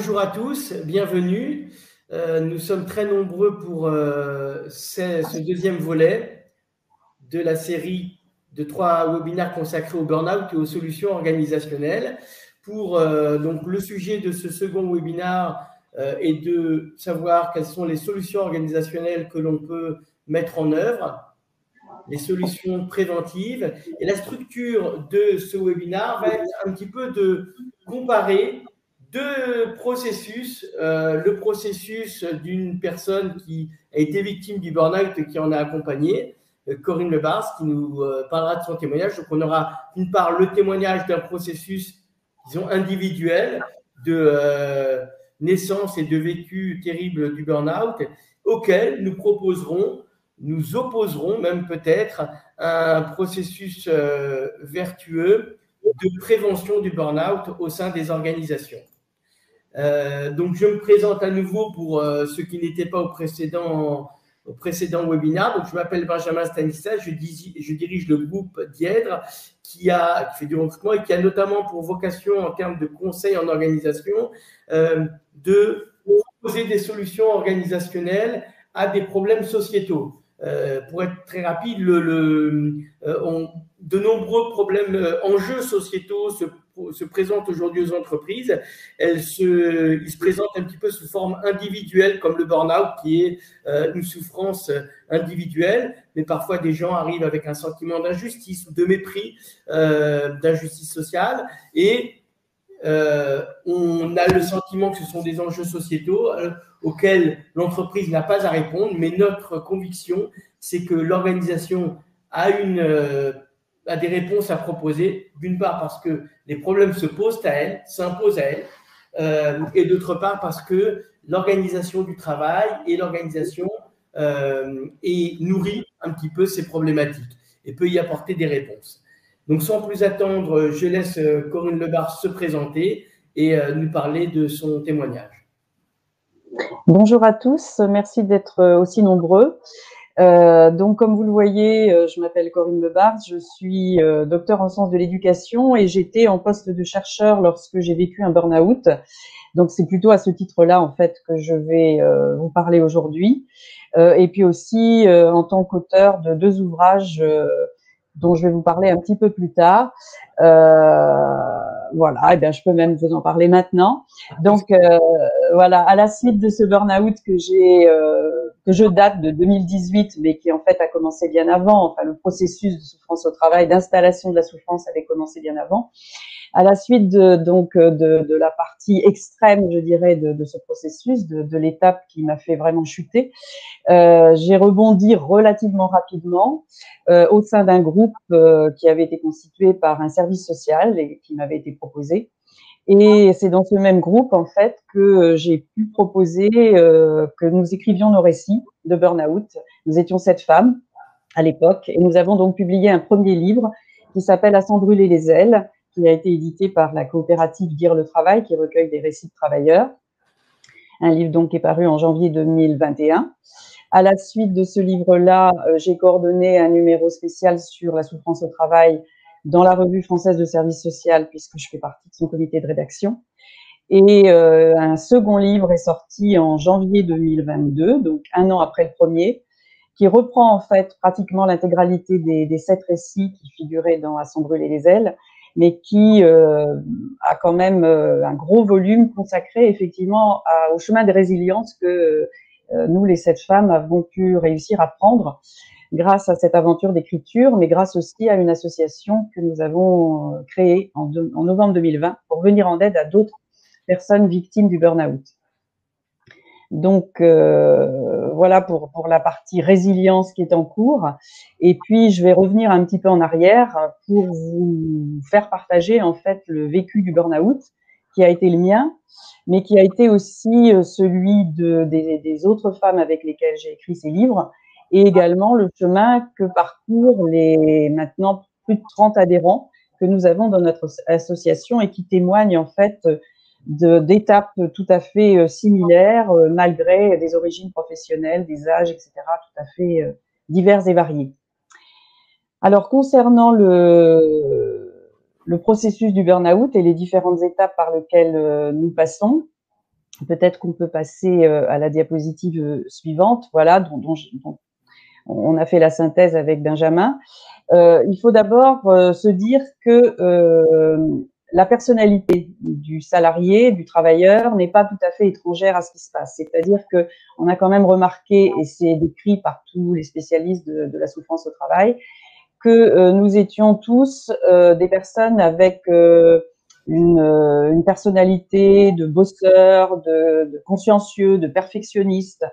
bonjour à tous, bienvenue. Nous sommes très nombreux pour ce deuxième volet de la série de 3 webinaires consacrés au burn-out et aux solutions organisationnelles. Donc, le sujet de ce second webinaire est de savoir quelles sont les solutions organisationnelles que l'on peut mettre en œuvre, les solutions préventives. Et la structure de ce webinaire va être un petit peu de comparer deux processus. Le processus d'une personne qui a été victime du burn-out et qui en a accompagné, Corinne Lebars, qui nous parlera de son témoignage. Donc, on aura d'une part le témoignage d'un processus, disons, individuel de naissance et de vécu terrible du burn-out, auquel nous opposerons même peut-être un processus vertueux de prévention du burn-out au sein des organisations. Donc, je me présente à nouveau pour ceux qui n'étaient pas au précédent webinaire. Donc, je m'appelle Benjamin Stanislas, je dirige le groupe Dièdre qui fait du recrutement et qui a notamment pour vocation, en termes de conseil en organisation, de proposer des solutions organisationnelles à des problèmes sociétaux. Pour être très rapide, de nombreux problèmes, enjeux sociétaux se présentent aujourd'hui aux entreprises. Ils se présentent un petit peu sous forme individuelle, comme le burn-out, qui est une souffrance individuelle, mais parfois des gens arrivent avec un sentiment d'injustice ou de mépris, d'injustice sociale, et on a le sentiment que ce sont des enjeux sociétaux auxquels l'entreprise n'a pas à répondre, mais notre conviction, c'est que l'organisation a des réponses à proposer, d'une part parce que les problèmes se posent à elle, s'imposent à elle, et d'autre part parce que l'organisation du travail et l'organisation nourrit un petit peu ces problématiques et peut y apporter des réponses. Donc, sans plus attendre, je laisse Corinne Lebars se présenter et nous parler de son témoignage. Bonjour à tous, merci d'être aussi nombreux. Donc, comme vous le voyez, je m'appelle Corinne Lebars, je suis docteur en sciences de l'éducation et j'étais en poste de chercheur lorsque j'ai vécu un burn-out. Donc, c'est plutôt à ce titre-là, en fait, que je vais vous parler aujourd'hui. Et puis aussi, en tant qu'auteur de 2 ouvrages dont je vais vous parler un petit peu plus tard. Voilà, et bien je peux même vous en parler maintenant. Donc voilà, à la suite de ce burn-out que je date de 2018, mais qui en fait a commencé bien avant. Enfin, le processus de souffrance au travail, d'installation de la souffrance avait commencé bien avant. À la suite de la partie extrême, je dirais, de ce processus, de l'étape qui m'a fait vraiment chuter, j'ai rebondi relativement rapidement au sein d'un groupe qui avait été constitué par un service social et qui m'avait été proposé. Et c'est dans ce même groupe, en fait, que j'ai pu proposer que nous écrivions nos récits de burn-out. Nous étions 7 femmes à l'époque et nous avons donc publié un premier livre qui s'appelle « À s'en brûler les ailes », qui a été édité par la coopérative Dire le Travail, qui recueille des récits de travailleurs. Un livre donc qui est paru en janvier 2021. À la suite de ce livre-là, j'ai coordonné un numéro spécial sur la souffrance au travail dans la revue française de service social, puisque je fais partie de son comité de rédaction. Et un second livre est sorti en janvier 2022, donc 1 an après le premier, qui reprend en fait pratiquement l'intégralité des 7 récits qui figuraient dans « À s'en brûler les ailes », mais qui a quand même un gros volume consacré effectivement au chemin de résilience que nous, les 7 femmes, avons pu réussir à prendre grâce à cette aventure d'écriture, mais grâce aussi à une association que nous avons créée en novembre 2020 pour venir en aide à d'autres personnes victimes du burn-out. Donc, voilà pour la partie résilience qui est en cours. Et puis, je vais revenir un petit peu en arrière pour vous faire partager, en fait, le vécu du burn-out qui a été le mien, mais qui a été aussi celui des autres femmes avec lesquelles j'ai écrit ces livres, et également le chemin que parcourent les maintenant plus de 30 adhérents que nous avons dans notre association et qui témoignent, en fait, d'étapes tout à fait similaires, malgré des origines professionnelles, des âges, etc., tout à fait divers et variés. Alors, concernant le processus du burn-out et les différentes étapes par lesquelles nous passons, Peut-être qu'on peut passer à la diapositive suivante, voilà, dont on a fait la synthèse avec Benjamin. Il faut d'abord se dire que la personnalité du salarié, du travailleur, n'est pas tout à fait étrangère à ce qui se passe. C'est-à-dire que on a quand même remarqué, et c'est décrit par tous les spécialistes de la souffrance au travail, que nous étions tous des personnes avec une personnalité de bosseur, de consciencieux, de perfectionniste,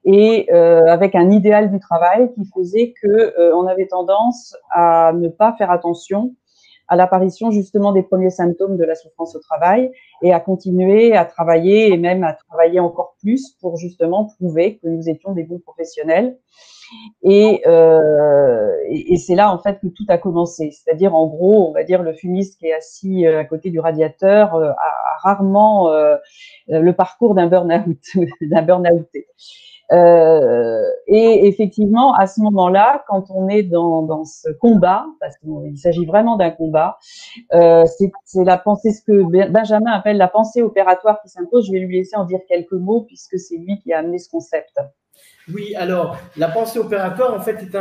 et avec un idéal du travail qui faisait que on avait tendance à ne pas faire attention à l'apparition justement des premiers symptômes de la souffrance au travail et à continuer à travailler et même à travailler encore plus pour justement prouver que nous étions des bons professionnels. Et c'est là en fait que tout a commencé. C'est-à-dire en gros, on va dire le fumiste qui est assis à côté du radiateur a rarement le parcours d'un burn-out, d'un burn-outé. Et effectivement, à ce moment-là, quand on est dans ce combat, parce qu'il s'agit vraiment d'un combat, c'est la pensée, ce que Benjamin appelle la pensée opératoire qui s'impose. Je vais lui laisser en dire quelques mots puisque c'est lui qui a amené ce concept. Oui, alors la pensée opératoire, en fait, est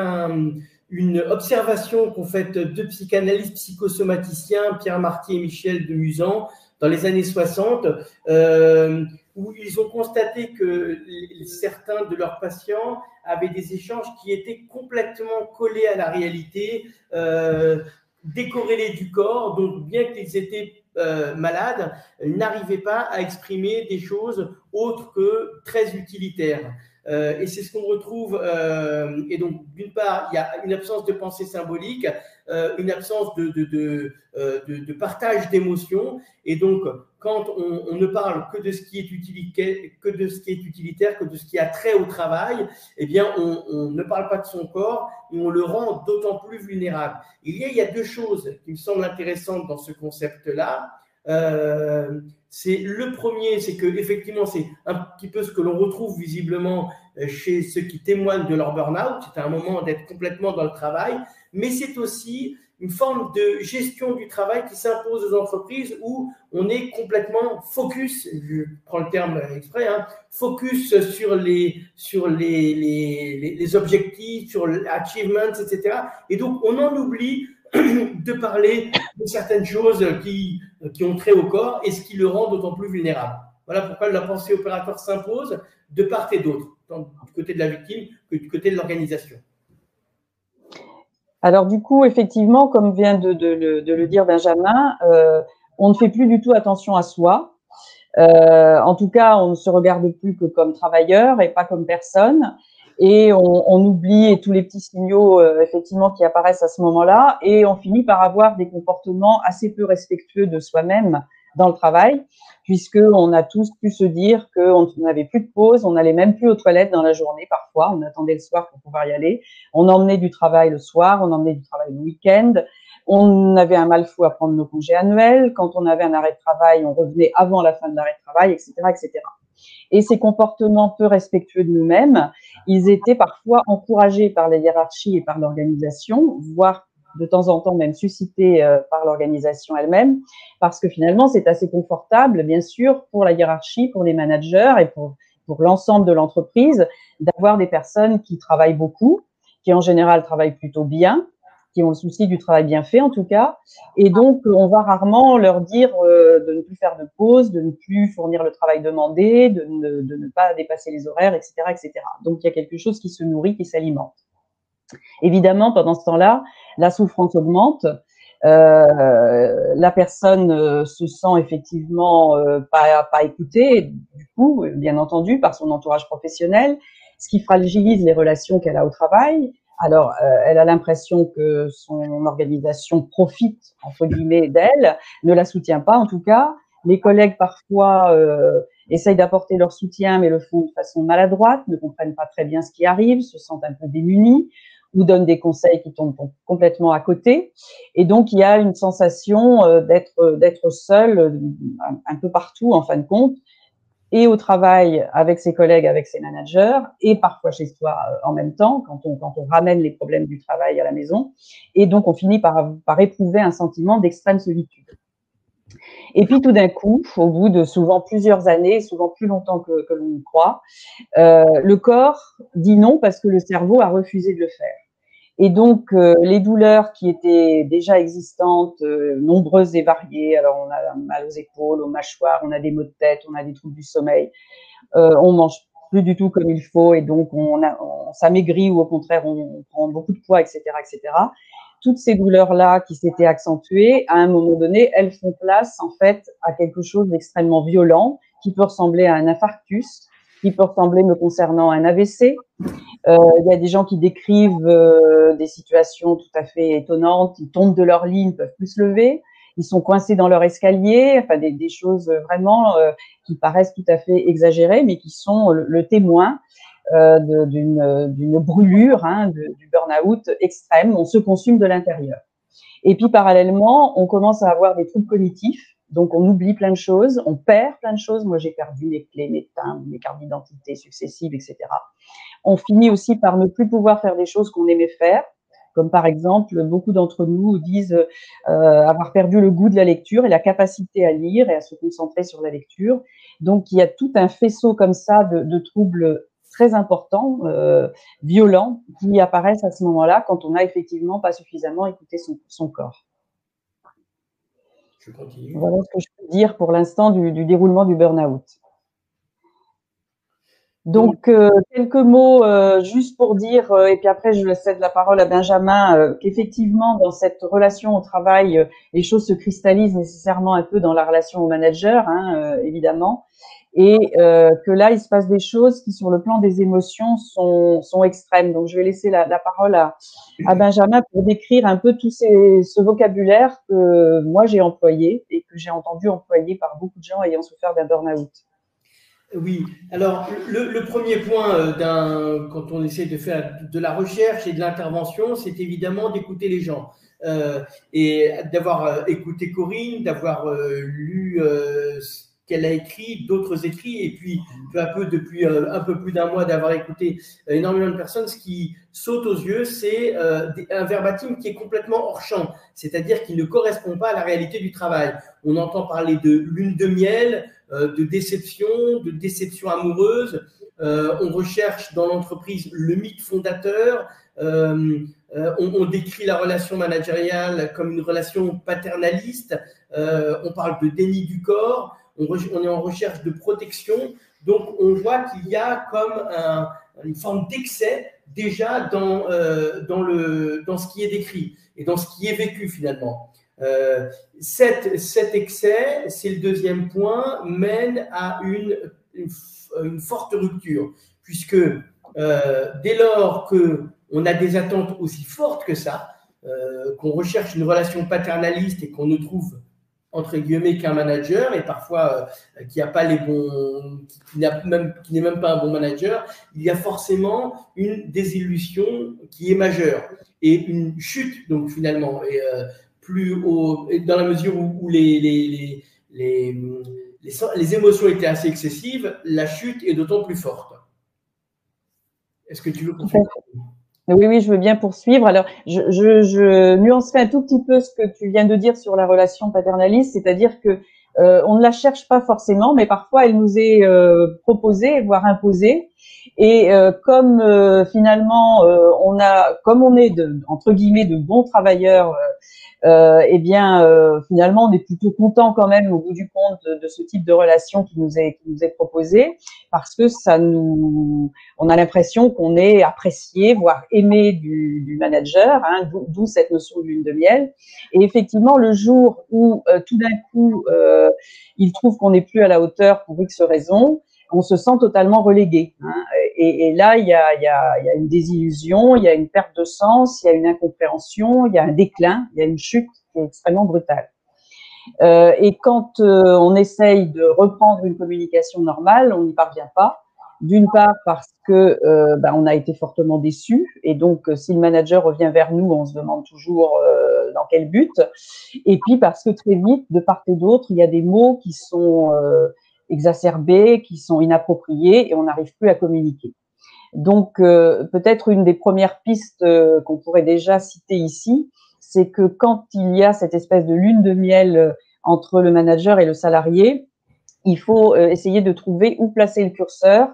une observation qu'ont faite deux psychanalystes psychosomaticiens, Pierre Marty et Michel Demuzan, dans les années 60, où ils ont constaté que certains de leurs patients avaient des échanges qui étaient complètement collés à la réalité, décorrélés du corps, donc bien qu'ils étaient malades, n'arrivaient pas à exprimer des choses autres que très utilitaires. Et c'est ce qu'on retrouve. Et donc, d'une part, il y a une absence de pensée symbolique, une absence de partage d'émotions. Et donc, quand on ne parle que de ce qui est utilitaire, que de ce qui a trait au travail, eh bien, on ne parle pas de son corps et on le rend d'autant plus vulnérable. Il y a deux choses qui me semblent intéressantes dans ce concept-là. C'est le premier, c'est que effectivement, c'est un petit peu ce que l'on retrouve visiblement chez ceux qui témoignent de leur burn-out. C'est un moment d'être complètement dans le travail, mais c'est aussi une forme de gestion du travail qui s'impose aux entreprises où on est complètement focus, je prends le terme exprès, focus sur les objectifs, sur l'achievement, etc. Et donc, on en oublie de parler de certaines choses qui ont trait au corps et ce qui le rend d'autant plus vulnérable. Voilà pourquoi la pensée opératoire s'impose de part et d'autre, tant du côté de la victime que du côté de l'organisation. Alors du coup, effectivement, comme vient de le dire Benjamin, on ne fait plus du tout attention à soi. En tout cas, on ne se regarde plus que comme travailleur et pas comme personne. Et on oublie tous les petits signaux effectivement qui apparaissent à ce moment-là, et on finit par avoir des comportements assez peu respectueux de soi-même dans le travail, puisque on a tous pu se dire qu'on n'avait plus de pause, on n'allait même plus aux toilettes dans la journée parfois, on attendait le soir pour pouvoir y aller, on emmenait du travail le soir, on emmenait du travail le week-end, on avait un mal fou à prendre nos congés annuels, quand on avait un arrêt de travail, on revenait avant la fin de l'arrêt de travail, etc., etc. Et ces comportements peu respectueux de nous-mêmes, ils étaient parfois encouragés par les hiérarchies et par l'organisation, voire de temps en temps même suscités par l'organisation elle-même, parce que finalement, c'est assez confortable, bien sûr, pour la hiérarchie, pour les managers et pour l'ensemble de l'entreprise, d'avoir des personnes qui travaillent beaucoup, qui en général travaillent plutôt bien, qui ont le souci du travail bien fait en tout cas, et donc on va rarement leur dire de ne plus faire de pause, de ne plus fournir le travail demandé, de ne pas dépasser les horaires, etc., etc. Donc il y a quelque chose qui se nourrit, qui s'alimente. Évidemment, pendant ce temps-là, la souffrance augmente. La personne se sent effectivement pas écoutée, du coup, bien entendu, par son entourage professionnel, ce qui fragilise les relations qu'elle a au travail. Alors, elle a l'impression que son organisation profite, entre guillemets, d'elle, ne la soutient pas en tout cas. Les collègues, parfois, essayent d'apporter leur soutien, mais le font de façon maladroite, ne comprennent pas très bien ce qui arrive, se sentent un peu démunis, ou donnent des conseils qui tombent complètement à côté. Et donc, il y a une sensation d'être seul un peu partout, en fin de compte, et au travail avec ses collègues, avec ses managers, et parfois chez soi en même temps, quand on ramène les problèmes du travail à la maison. Et donc, on finit par éprouver un sentiment d'extrême solitude. Et puis tout d'un coup, au bout de souvent plusieurs années, souvent plus longtemps que l'on ne croit, le corps dit non parce que le cerveau a refusé de le faire. Et donc, les douleurs qui étaient déjà existantes, nombreuses et variées, alors on a mal aux épaules, aux mâchoires, on a des maux de tête, on a des troubles du sommeil, on mange plus du tout comme il faut et donc on s'amaigrit ou au contraire on prend beaucoup de poids, etc., etc. Toutes ces douleurs-là qui s'étaient accentuées, à un moment donné, elles font place en fait à quelque chose d'extrêmement violent qui peut ressembler à un infarctus, qui peut ressembler, me concernant, à un AVC. Il y a des gens qui décrivent des situations tout à fait étonnantes. Ils tombent de leur lit, ils ne peuvent plus se lever. Ils sont coincés dans leur escalier. Enfin, des choses vraiment qui paraissent tout à fait exagérées, mais qui sont le témoin d'une brûlure, hein, du burn-out extrême. On se consume de l'intérieur. Et puis, parallèlement, on commence à avoir des troubles cognitifs. Donc, on oublie plein de choses, on perd plein de choses. Moi, j'ai perdu mes clés, mes timbres, mes cartes d'identité successives, etc. On finit aussi par ne plus pouvoir faire des choses qu'on aimait faire, comme par exemple, beaucoup d'entre nous disent avoir perdu le goût de la lecture et la capacité à lire et à se concentrer sur la lecture. Donc, il y a tout un faisceau comme ça de troubles très importants, violents, qui apparaissent à ce moment-là quand on n'a effectivement pas suffisamment écouté son corps. Je continue. Voilà ce que je peux dire pour l'instant du déroulement du burn-out. Donc, quelques mots juste pour dire, et puis après je cède la parole à Benjamin, qu'effectivement dans cette relation au travail, les choses se cristallisent nécessairement un peu dans la relation au manager, hein, évidemment, et que là il se passe des choses qui sur le plan des émotions sont extrêmes. Donc je vais laisser la parole à Benjamin pour décrire un peu ce vocabulaire que moi j'ai employé et que j'ai entendu employer par beaucoup de gens ayant souffert d'un burn-out. Oui, alors le premier point quand on essaie de faire de la recherche et de l'intervention, c'est évidemment d'écouter les gens et d'avoir écouté Corinne, d'avoir lu ce qu'elle a écrit, d'autres écrits, et puis peu à peu, depuis un peu plus d'un mois, d'avoir écouté énormément de personnes. Ce qui saute aux yeux, c'est un verbatim qui est complètement hors champ, c'est-à-dire qui ne correspond pas à la réalité du travail. On entend parler de lune de miel, de déception amoureuse. On recherche dans l'entreprise le mythe fondateur. On décrit la relation managériale comme une relation paternaliste. On parle de déni du corps. On est en recherche de protection. Donc, on voit qu'il y a comme une forme d'excès déjà dans ce qui est décrit et dans ce qui est vécu finalement. Cet excès, c'est le deuxième point, mène à une forte rupture, puisque dès lors qu'on a des attentes aussi fortes que ça, qu'on recherche une relation paternaliste et qu'on ne trouve entre guillemets qu'un manager, et parfois qui n'a pas les bons, qui n'est même pas un bon manager, il y a forcément une désillusion qui est majeure et une chute donc finalement. Et dans la mesure où les émotions étaient assez excessives, la chute est d'autant plus forte. Est-ce que tu veux poursuivre ? Oui, je veux bien poursuivre. Alors, je nuancerai un tout petit peu ce que tu viens de dire sur la relation paternaliste, c'est-à-dire que on ne la cherche pas forcément, mais parfois elle nous est proposée, voire imposée. Et comme finalement comme on est entre guillemets de bons travailleurs, eh bien finalement on est plutôt content quand même au bout du compte de ce type de relation qui nous est proposé, parce que on a l'impression qu'on est apprécié, voire aimé du manager, hein, d'où cette notion de lune de miel. Et effectivement, le jour où tout d'un coup il trouve qu'on n'est plus à la hauteur pour X raisons, on se sent totalement relégué, hein. Et là, il y a une désillusion, il y a une perte de sens, il y a une incompréhension, il y a un déclin, il y a une chute qui est extrêmement brutale. Et quand on essaye de reprendre une communication normale, on n'y parvient pas. D'une part parce que on a été fortement déçus, et donc si le manager revient vers nous, on se demande toujours dans quel but. Et puis parce que très vite, de part et d'autre, il y a des mots qui sont exacerbés, qui sont inappropriés, et on n'arrive plus à communiquer. Donc peut-être une des premières pistes qu'on pourrait déjà citer ici, c'est que quand il y a cette espèce de lune de miel entre le manager et le salarié, il faut essayer de trouver où placer le curseur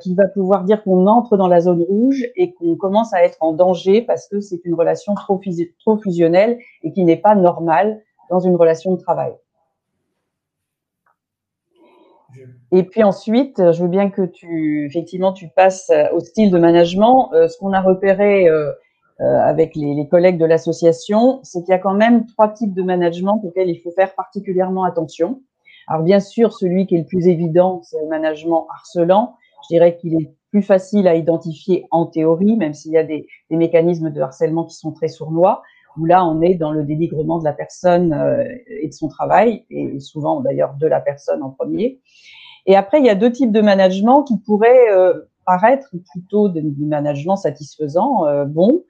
qui va pouvoir dire qu'on entre dans la zone rouge et qu'on commence à être en danger parce que c'est une relation trop fusionnelle et qui n'est pas normale dans une relation de travail. Et puis ensuite, je veux bien que effectivement, tu passes au style de management. Ce qu'on a repéré avec les collègues de l'association, c'est qu'il y a quand même 3 types de management auxquels il faut faire particulièrement attention. Alors bien sûr, celui qui est le plus évident, c'est le management harcelant. Je dirais qu'il est plus facile à identifier en théorie, même s'il y a des mécanismes de harcèlement qui sont très sournois, où là, on est dans le dénigrement de la personne et de son travail, et souvent d'ailleurs de la personne en premier. Et après, il y a 2 types de management qui pourraient paraître plutôt du management satisfaisant, bon,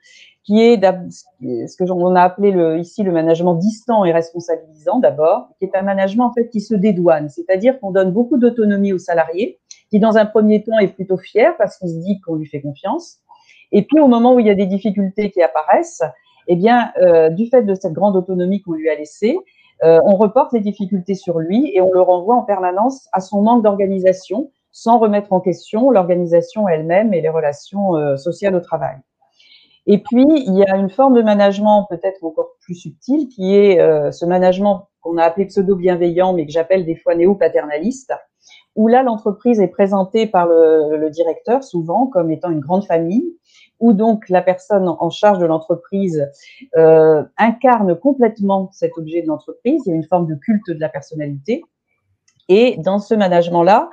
qui est ce que on a appelé ici le management distant et responsabilisant d'abord, qui est un management en fait qui se dédouane, c'est-à-dire qu'on donne beaucoup d'autonomie aux salariés, qui dans un premier temps est plutôt fier parce qu'il se dit qu'on lui fait confiance, et puis au moment où il y a des difficultés qui apparaissent, eh bien, du fait de cette grande autonomie qu'on lui a laissée, on reporte les difficultés sur lui et on le renvoie en permanence à son manque d'organisation, sans remettre en question l'organisation elle-même et les relations sociales au travail. Et puis, il y a une forme de management peut-être encore plus subtile, qui est ce management qu'on a appelé pseudo-bienveillant, mais que j'appelle des fois néo-paternaliste, où là, l'entreprise est présentée par le directeur, souvent, comme étant une grande famille, où donc la personne en charge de l'entreprise incarne complètement cet objet de l'entreprise. Il y a une forme de culte de la personnalité. Et dans ce management-là,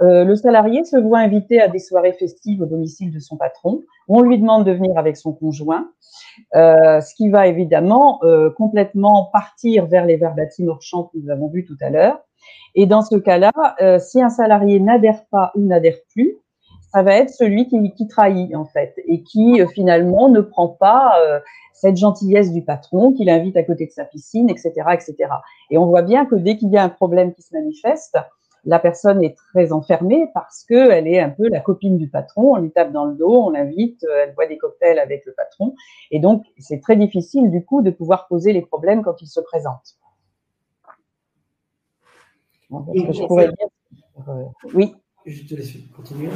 le salarié se voit invité à des soirées festives au domicile de son patron. On lui demande de venir avec son conjoint, ce qui va évidemment complètement partir vers les verbatim hors champ que nous avons vus tout à l'heure. Et dans ce cas-là, si un salarié n'adhère pas ou n'adhère plus, ça va être celui qui trahit en fait et qui finalement ne prend pas cette gentillesse du patron, qui l'invite à côté de sa piscine, etc., etc. Et on voit bien que dès qu'il y a un problème qui se manifeste, la personne est très enfermée parce qu'elle est un peu la copine du patron, on lui tape dans le dos, on l'invite, elle boit des cocktails avec le patron. Et donc, c'est très difficile du coup de pouvoir poser les problèmes quand ils se présentent. Bon, ce que je pourrais dire, oui. Je te laisse continuer.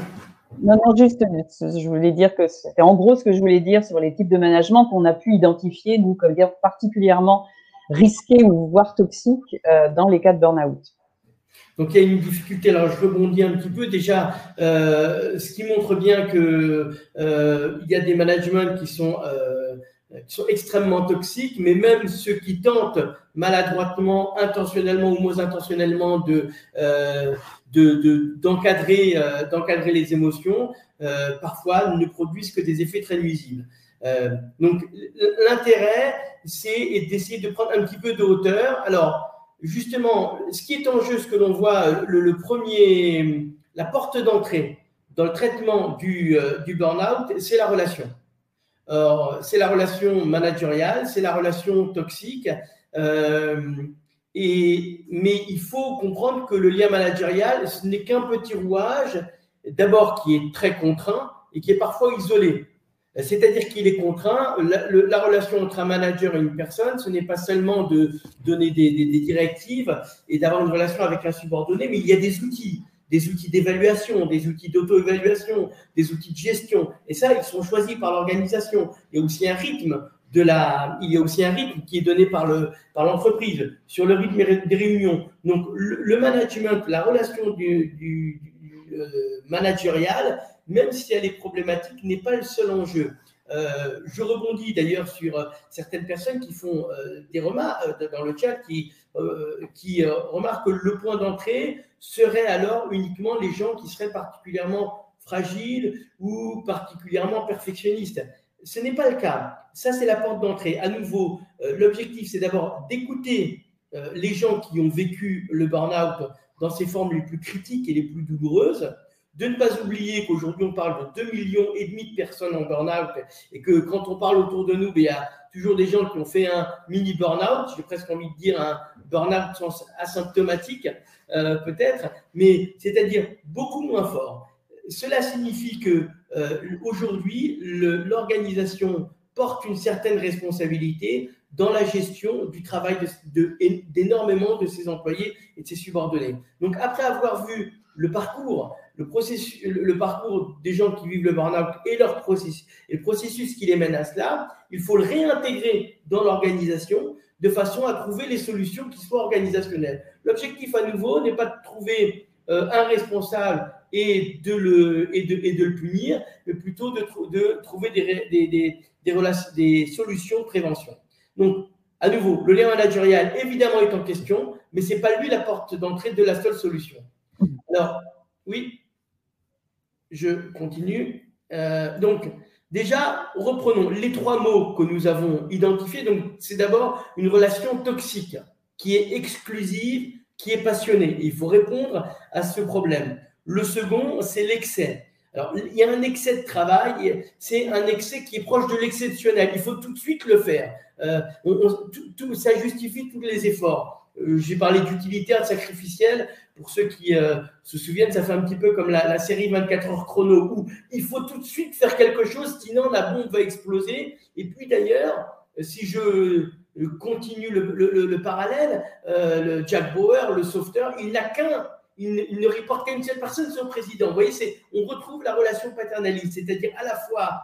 Non, juste, je voulais dire que c'était en gros ce que je voulais dire sur les types de management qu'on a pu identifier, nous, comme dire particulièrement risqués ou voire toxiques dans les cas de burn-out. Donc, il y a une difficulté. Alors, je rebondis un petit peu. Déjà, ce qui montre bien que il y a des managements qui sont extrêmement toxiques, mais même ceux qui tentent maladroitement, intentionnellement ou moins intentionnellement d'encadrer les émotions, parfois ne produisent que des effets très nuisibles. Donc, l'intérêt, c'est d'essayer de prendre un petit peu de hauteur. Alors, justement, ce qui est en jeu, ce que l'on voit, la porte d'entrée dans le traitement du burn-out, c'est la relation. C'est la relation managériale, c'est la relation toxique. Mais il faut comprendre que le lien managérial, ce n'est qu'un petit rouage, d'abord qui est très contraint et qui est parfois isolé. C'est-à-dire qu'il est contraint. La relation entre un manager et une personne, ce n'est pas seulement de donner des directives et d'avoir une relation avec un subordonné, mais il y a des outils d'évaluation, des outils d'auto-évaluation, des outils de gestion. Et ça, ils sont choisis par l'organisation. Il y a aussi un rythme qui est donné par l'entreprise sur le rythme des réunions. Donc, le management, la relation du managérial, même si elle est problématique, n'est pas le seul enjeu. Je rebondis d'ailleurs sur certaines personnes qui font des remarques dans le chat qui remarquent que le point d'entrée serait alors uniquement les gens qui seraient particulièrement fragiles ou particulièrement perfectionnistes. Ce n'est pas le cas. Ça, c'est la porte d'entrée. À nouveau, l'objectif, c'est d'abord d'écouter les gens qui ont vécu le burn-out dans ses formes les plus critiques et les plus douloureuses, de ne pas oublier qu'aujourd'hui, on parle de 2,5 millions de personnes en burn-out et que quand on parle autour de nous, il y a toujours des gens qui ont fait un mini burn-out, j'ai presque envie de dire un burn-out asymptomatique peut-être, mais c'est-à-dire beaucoup moins fort. Cela signifie que aujourd'hui, l'organisation porte une certaine responsabilité dans la gestion du travail d'énormément de ses employés et de ses subordonnés. Donc, après avoir vu le parcours des gens qui vivent le burn-out et le processus qui les mène à cela, il faut le réintégrer dans l'organisation de façon à trouver les solutions qui soient organisationnelles. L'objectif à nouveau n'est pas de trouver un responsable et de le punir, mais plutôt de trouver des solutions de prévention. Donc, à nouveau, le lien managérial, évidemment, est en question, mais ce n'est pas lui la porte d'entrée de la seule solution. Alors, oui, je continue. Donc, déjà, reprenons les 3 mots que nous avons identifiés. Donc, c'est d'abord une relation toxique qui est exclusive, qui est passionnée. Et il faut répondre à ce problème. Le second, c'est l'excès. Alors, il y a un excès de travail, c'est un excès qui est proche de l'exceptionnel. Il faut tout de suite le faire. Ça justifie tous les efforts. J'ai parlé d'utilitaire, de sacrificiel. Pour ceux qui se souviennent, ça fait un petit peu comme la série 24 heures chrono, où il faut tout de suite faire quelque chose, sinon la bombe va exploser. Et puis d'ailleurs, si je continue le parallèle, le Jack Bauer, le sauveteur, il ne reporte qu'à une seule personne, son président. Vous voyez, on retrouve la relation paternaliste, c'est-à-dire à la fois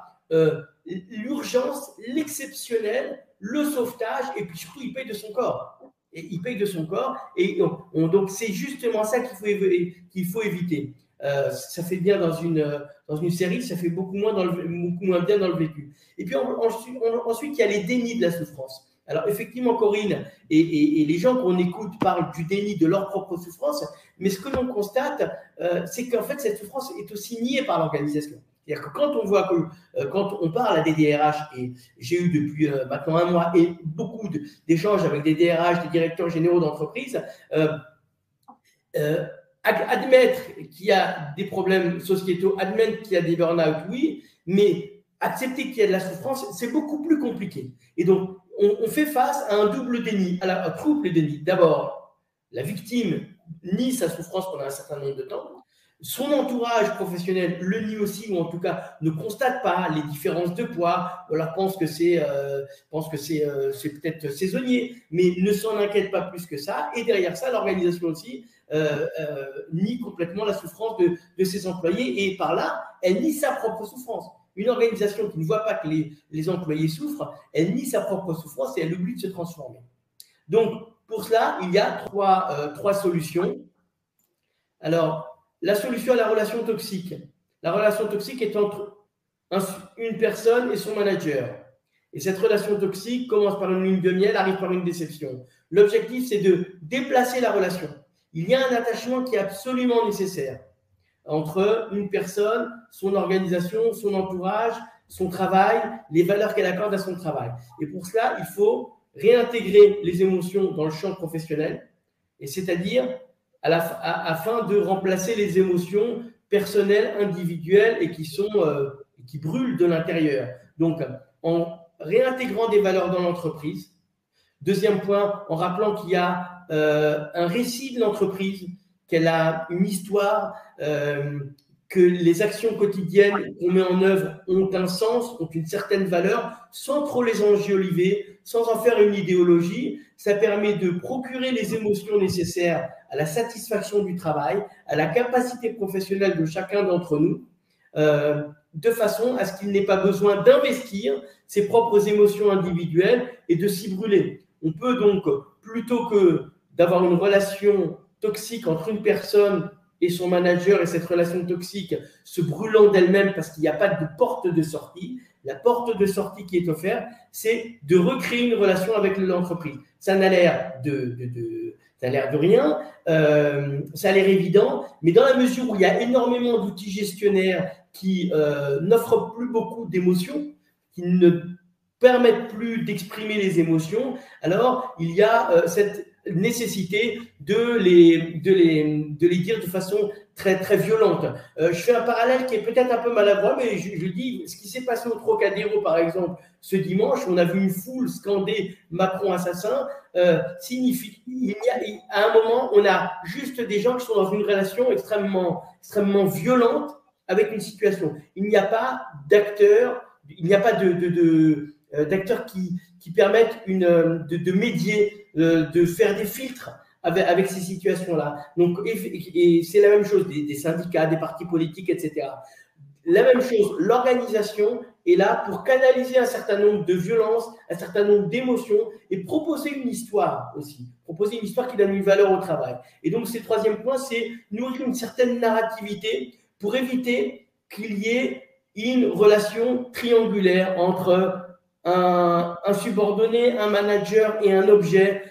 l'urgence, l'exceptionnel, le sauvetage, et puis surtout, il paye de son corps. Et il paye de son corps. Et donc, c'est justement ça qu'il faut éviter. Ça fait bien dans une série, ça fait beaucoup moins bien dans le vécu. Et puis ensuite, il y a les dénis de la souffrance. Alors, effectivement, Corinne et les gens qu'on écoute parlent du déni de leur propre souffrance, mais ce que l'on constate, c'est qu'en fait, cette souffrance est aussi niée par l'organisation. C'est-à-dire que quand on voit quand on parle à des DRH, et j'ai eu depuis maintenant 1 mois et beaucoup d'échanges avec des DRH, des directeurs généraux d'entreprise, admettre qu'il y a des problèmes sociétaux, admettre qu'il y a des burn-out, oui, mais accepter qu'il y a de la souffrance, c'est beaucoup plus compliqué. Et donc, on fait face à un double déni, à un triple déni. D'abord, la victime nie sa souffrance pendant un certain nombre de temps. Son entourage professionnel le nie aussi, ou en tout cas ne constate pas les différences de poids, ou alors pense que c'est peut-être saisonnier, mais ne s'en inquiète pas plus que ça. Et derrière ça, l'organisation aussi nie complètement la souffrance de ses employés, et par là, elle nie sa propre souffrance. Une organisation qui ne voit pas que les employés souffrent, elle nie sa propre souffrance et elle oublie de se transformer. Donc, pour cela, il y a trois solutions. Alors, la solution à la relation toxique. La relation toxique est entre une personne et son manager. Et cette relation toxique commence par une lune de miel, arrive par une déception. L'objectif, c'est de déplacer la relation. Il y a un attachement qui est absolument nécessaire entre une personne, son organisation, son entourage, son travail, les valeurs qu'elle accorde à son travail. Et pour cela, il faut réintégrer les émotions dans le champ professionnel, et c'est-à-dire afin de remplacer les émotions personnelles, individuelles et qui brûlent de l'intérieur. Donc, en réintégrant des valeurs dans l'entreprise. Deuxième point, en rappelant qu'il y a un récit de l'entreprise, qu'elle a une histoire, que les actions quotidiennes qu'on met en œuvre ont un sens, ont une certaine valeur, sans trop les enjoliver, sans en faire une idéologie. Ça permet de procurer les émotions nécessaires à la satisfaction du travail, à la capacité professionnelle de chacun d'entre nous, de façon à ce qu'il n'ait pas besoin d'investir ses propres émotions individuelles et de s'y brûler. On peut donc, plutôt que d'avoir une relation toxique entre une personne et son manager, et cette relation toxique se brûlant d'elle-même parce qu'il n'y a pas de porte de sortie, la porte de sortie qui est offerte, c'est de recréer une relation avec l'entreprise. Ça n'a l'air de rien, ça a l'air évident, mais dans la mesure où il y a énormément d'outils gestionnaires qui n'offrent plus beaucoup d'émotions, qui ne permettent plus d'exprimer les émotions, alors il y a cette nécessité de les dire de façon très, très violente. Je fais un parallèle qui est peut-être un peu maladroit, mais je dis, ce qui s'est passé au Trocadéro, par exemple, ce dimanche, on a vu une foule scander Macron assassin, signifie, à un moment, on a juste des gens qui sont dans une relation extrêmement, extrêmement violente avec une situation. Il n'y a pas d'acteur, il n'y a pas d'acteurs qui permettent de médier, de faire des filtres avec ces situations-là. Donc, et c'est la même chose des syndicats, des partis politiques, etc. La même chose, l'organisation est là pour canaliser un certain nombre de violences, un certain nombre d'émotions et proposer une histoire aussi. Proposer une histoire qui donne une valeur au travail. Et donc, ce troisième point, c'est nourrir une certaine narrativité pour éviter qu'il y ait une relation triangulaire entre un subordonné, un manager et un objet,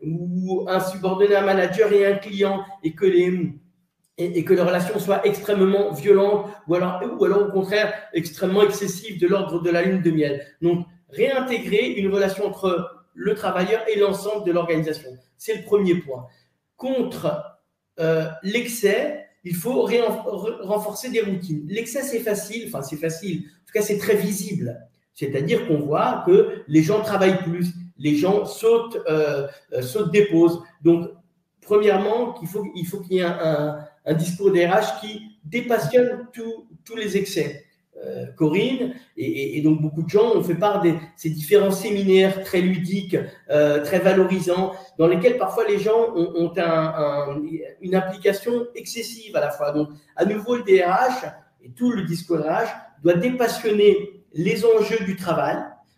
ou un subordonné, un manager et un client, et que les relations soient extrêmement violentes ou alors au contraire extrêmement excessives de l'ordre de la lune de miel. Donc, réintégrer une relation entre le travailleur et l'ensemble de l'organisation. C'est le premier point. Contre l'excès, il faut renforcer des routines. L'excès, c'est facile, en tout cas, c'est très visible. C'est-à-dire qu'on voit que les gens travaillent plus, les gens sautent des pauses. Donc, premièrement, il faut qu'il y ait un discours des RH qui dépassionne tous les excès. Corinne et donc beaucoup de gens ont fait part de ces différents séminaires très ludiques, très valorisants, dans lesquels parfois les gens ont une implication excessive à la fois. Donc, à nouveau, le DRH et tout le discours RH doit dépassionner les enjeux du travail,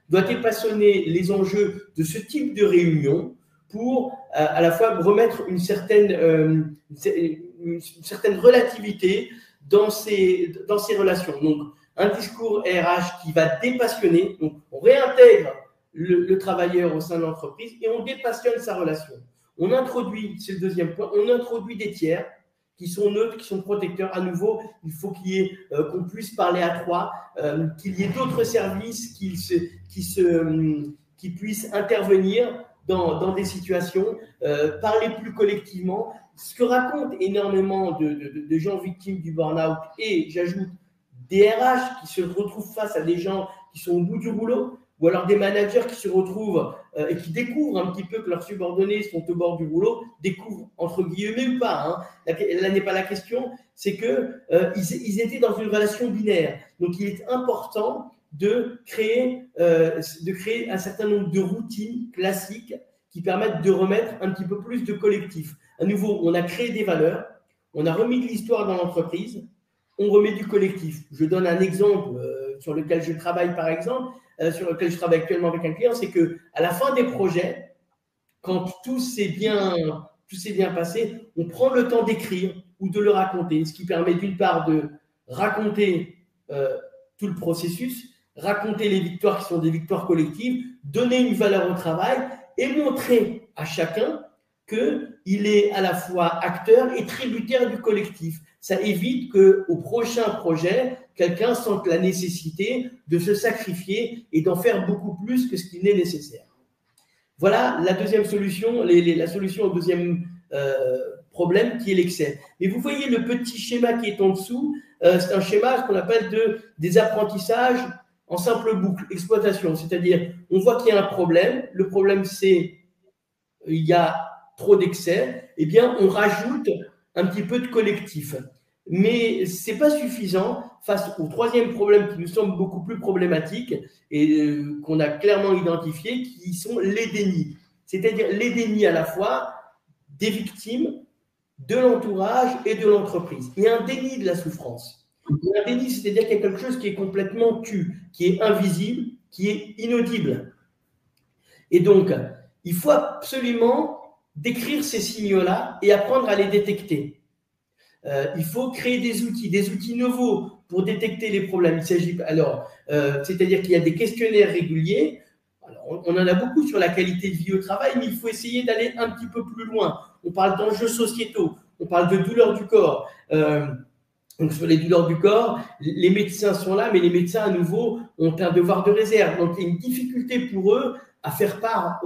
doit dépassionner les enjeux de ce type de réunion pour à la fois remettre une certaine relativité dans ces relations. Donc, un discours RH qui va dépassionner, donc on réintègre le travailleur au sein de l'entreprise et on dépassionne sa relation. On introduit, c'est le deuxième point, on introduit des tiers qui sont neutres, qui sont protecteurs. À nouveau, il faut qu'on puisse parler à trois, qu'il y ait d'autres services qui puissent intervenir dans des situations, parler plus collectivement. Ce que racontent énormément de gens victimes du burn-out, et j'ajoute des RH qui se retrouvent face à des gens qui sont au bout du rouleau, ou alors des managers qui se retrouvent et qui découvrent un petit peu que leurs subordonnés sont au bord du rouleau, découvrent entre guillemets ou pas, hein. Là n'est pas la question, c'est qu'ils étaient dans une relation binaire. Donc il est important de créer un certain nombre de routines classiques qui permettent de remettre un petit peu plus de collectif. À nouveau, on a créé des valeurs, on a remis de l'histoire dans l'entreprise, on remet du collectif. Je donne un exemple sur lequel je travaille, par exemple, sur lequel je travaille actuellement avec un client, c'est qu'à la fin des projets, quand tout s'est bien passé, on prend le temps d'écrire ou de le raconter, ce qui permet d'une part de raconter tout le processus, raconter les victoires qui sont des victoires collectives, donner une valeur au travail et montrer à chacun qu'il est à la fois acteur et tributaire du collectif. Ça évite qu'au prochain projet, quelqu'un sente la nécessité de se sacrifier et d'en faire beaucoup plus que ce qui n'est nécessaire. Voilà la deuxième solution, la solution au deuxième problème qui est l'excès. Mais vous voyez le petit schéma qui est en dessous, c'est un schéma qu'on appelle des apprentissages en simple boucle, exploitation. C'est-à-dire, on voit qu'il y a un problème. Le problème, c'est il y a trop d'excès. Eh bien, on rajoute un petit peu de collectif. Mais ce n'est pas suffisant face au troisième problème qui nous semble beaucoup plus problématique et qu'on a clairement identifié, qui sont les dénis. C'est-à-dire les dénis à la fois des victimes, de l'entourage et de l'entreprise. Il y a un déni de la souffrance. Il y a un déni, c'est-à-dire qu'il y a quelque chose qui est complètement tu, qui est invisible, qui est inaudible. Et donc, il faut absolument décrire ces signaux-là et apprendre à les détecter. Il faut créer des outils nouveaux pour détecter les problèmes. Il s'agit c'est-à-dire qu'il y a des questionnaires réguliers. Alors, on en a beaucoup sur la qualité de vie au travail, mais il faut essayer d'aller un petit peu plus loin. On parle d'enjeux sociétaux, on parle de douleurs du corps. Donc, sur les douleurs du corps, les médecins sont là, mais les médecins, à nouveau, ont un devoir de réserve. Donc, il y a une difficulté pour eux à faire part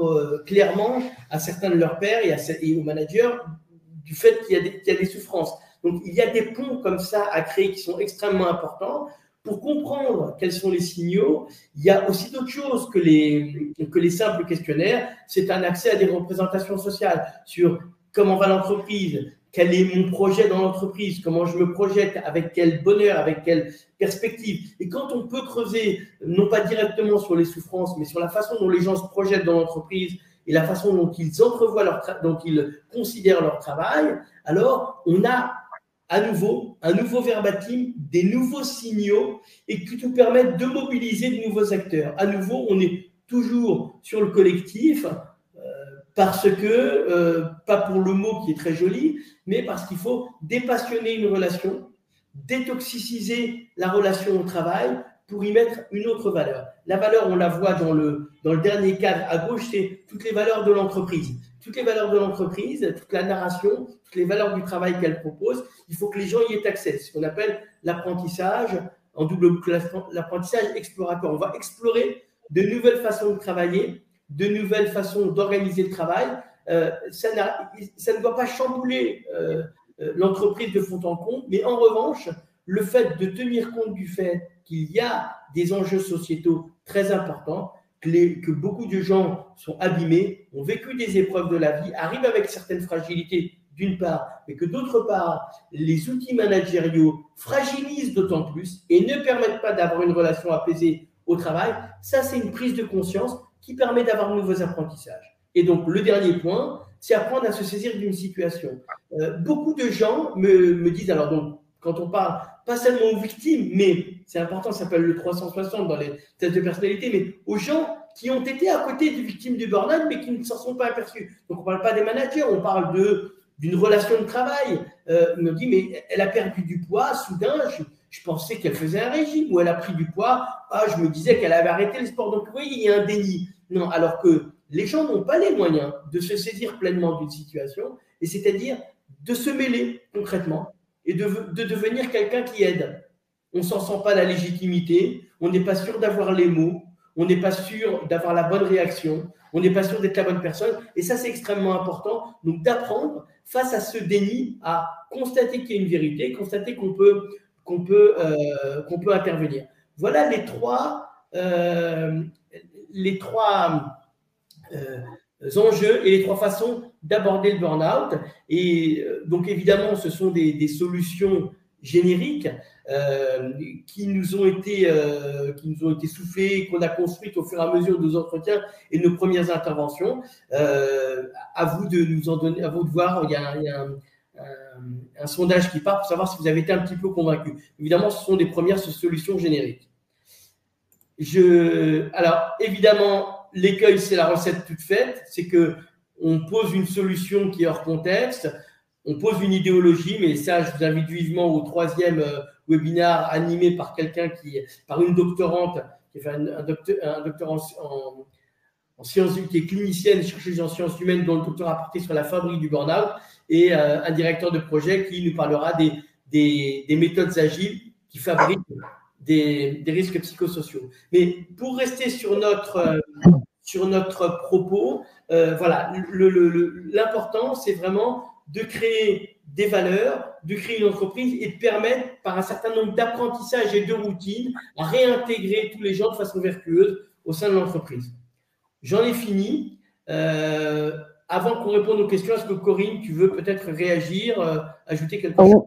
clairement à certains de leurs pairs et aux managers du fait qu'il y a des souffrances. Donc, il y a des ponts comme ça à créer qui sont extrêmement importants. Pour comprendre quels sont les signaux, il y a aussi d'autres choses que les simples questionnaires. C'est un accès à des représentations sociales sur comment va l'entreprise, quel est mon projet dans l'entreprise, comment je me projette, avec quel bonheur, avec quelle perspective. Et quand on peut creuser, non pas directement sur les souffrances, mais sur la façon dont les gens se projettent dans l'entreprise et la façon dont ils entrevoient dont ils considèrent leur travail, alors on a à nouveau un nouveau verbatim, des nouveaux signaux et qui nous permettent de mobiliser de nouveaux acteurs. À nouveau, on est toujours sur le collectif, parce que, pas pour le mot qui est très joli, mais parce qu'il faut dépassionner une relation, détoxiciser la relation au travail pour y mettre une autre valeur. La valeur, on la voit dans le dernier cadre à gauche, c'est toutes les valeurs de l'entreprise. Toutes les valeurs de l'entreprise, toute la narration, toutes les valeurs du travail qu'elle propose, il faut que les gens y aient accès. Ce qu'on appelle l'apprentissage, en double boucle, l'apprentissage exploratoire. On va explorer de nouvelles façons de travailler, de nouvelles façons d'organiser le travail. Ça ne doit pas chambouler l'entreprise de fond en comble, mais en revanche, le fait de tenir compte du fait qu'il y a des enjeux sociétaux très importants, que beaucoup de gens sont abîmés, ont vécu des épreuves de la vie, arrivent avec certaines fragilités d'une part, mais que d'autre part, les outils managériaux fragilisent d'autant plus et ne permettent pas d'avoir une relation apaisée au travail. Ça, c'est une prise de conscience qui permet d'avoir de nouveaux apprentissages. Et donc, le dernier point, c'est apprendre à se saisir d'une situation. Beaucoup de gens me disent, alors donc, quand on parle pas seulement aux victimes, mais c'est important, ça s'appelle le 360 dans les tests de personnalité, mais aux gens qui ont été à côté des victimes du burn-out, mais qui ne s'en sont pas aperçus. Donc, on ne parle pas des managers, on parle d'une relation de travail. On me dit, mais elle a perdu du poids, soudain, je pensais qu'elle faisait un régime, ou elle a pris du poids, je me disais qu'elle avait arrêté le sport. Donc, vous voyez, il y a un déni. Non, alors que les gens n'ont pas les moyens de se saisir pleinement d'une situation, et c'est-à-dire de se mêler concrètement et de devenir quelqu'un qui aide. On ne s'en sent pas la légitimité, on n'est pas sûr d'avoir les mots, on n'est pas sûr d'avoir la bonne réaction, on n'est pas sûr d'être la bonne personne, et ça c'est extrêmement important, donc d'apprendre face à ce déni à constater qu'il y a une vérité, constater qu'on peut intervenir. Voilà les trois enjeux et les trois façons d'aborder le burn-out. Et donc évidemment, ce sont des solutions génériques qui nous ont été soufflées, qu'on a construites au fur et à mesure de nos entretiens et de nos premières interventions. À vous de nous en donner, à vous de voir. Il y a un sondage qui part pour savoir si vous avez été un petit peu convaincu. Évidemment, ce sont des premières solutions génériques. Alors, évidemment, l'écueil, c'est la recette toute faite. C'est qu'on pose une solution qui est hors contexte, on pose une idéologie, mais ça, je vous invite vivement au 3e webinaire animé par par une doctorante qui a fait un doctorat en sciences, qui est clinicienne, chercheuse en sciences humaines, dont le doctorat a porté sur la fabrique du burn-out, et un directeur de projet qui nous parlera des méthodes agiles qui fabriquent des risques psychosociaux. Mais pour rester sur notre propos, voilà, l'important, c'est vraiment de créer des valeurs, de créer une entreprise et de permettre, par un certain nombre d'apprentissages et de routines, à réintégrer tous les gens de façon vertueuse au sein de l'entreprise. J'en ai fini. Avant qu'on réponde aux questions, est-ce que Corinne, tu veux peut-être réagir, ajouter quelque chose?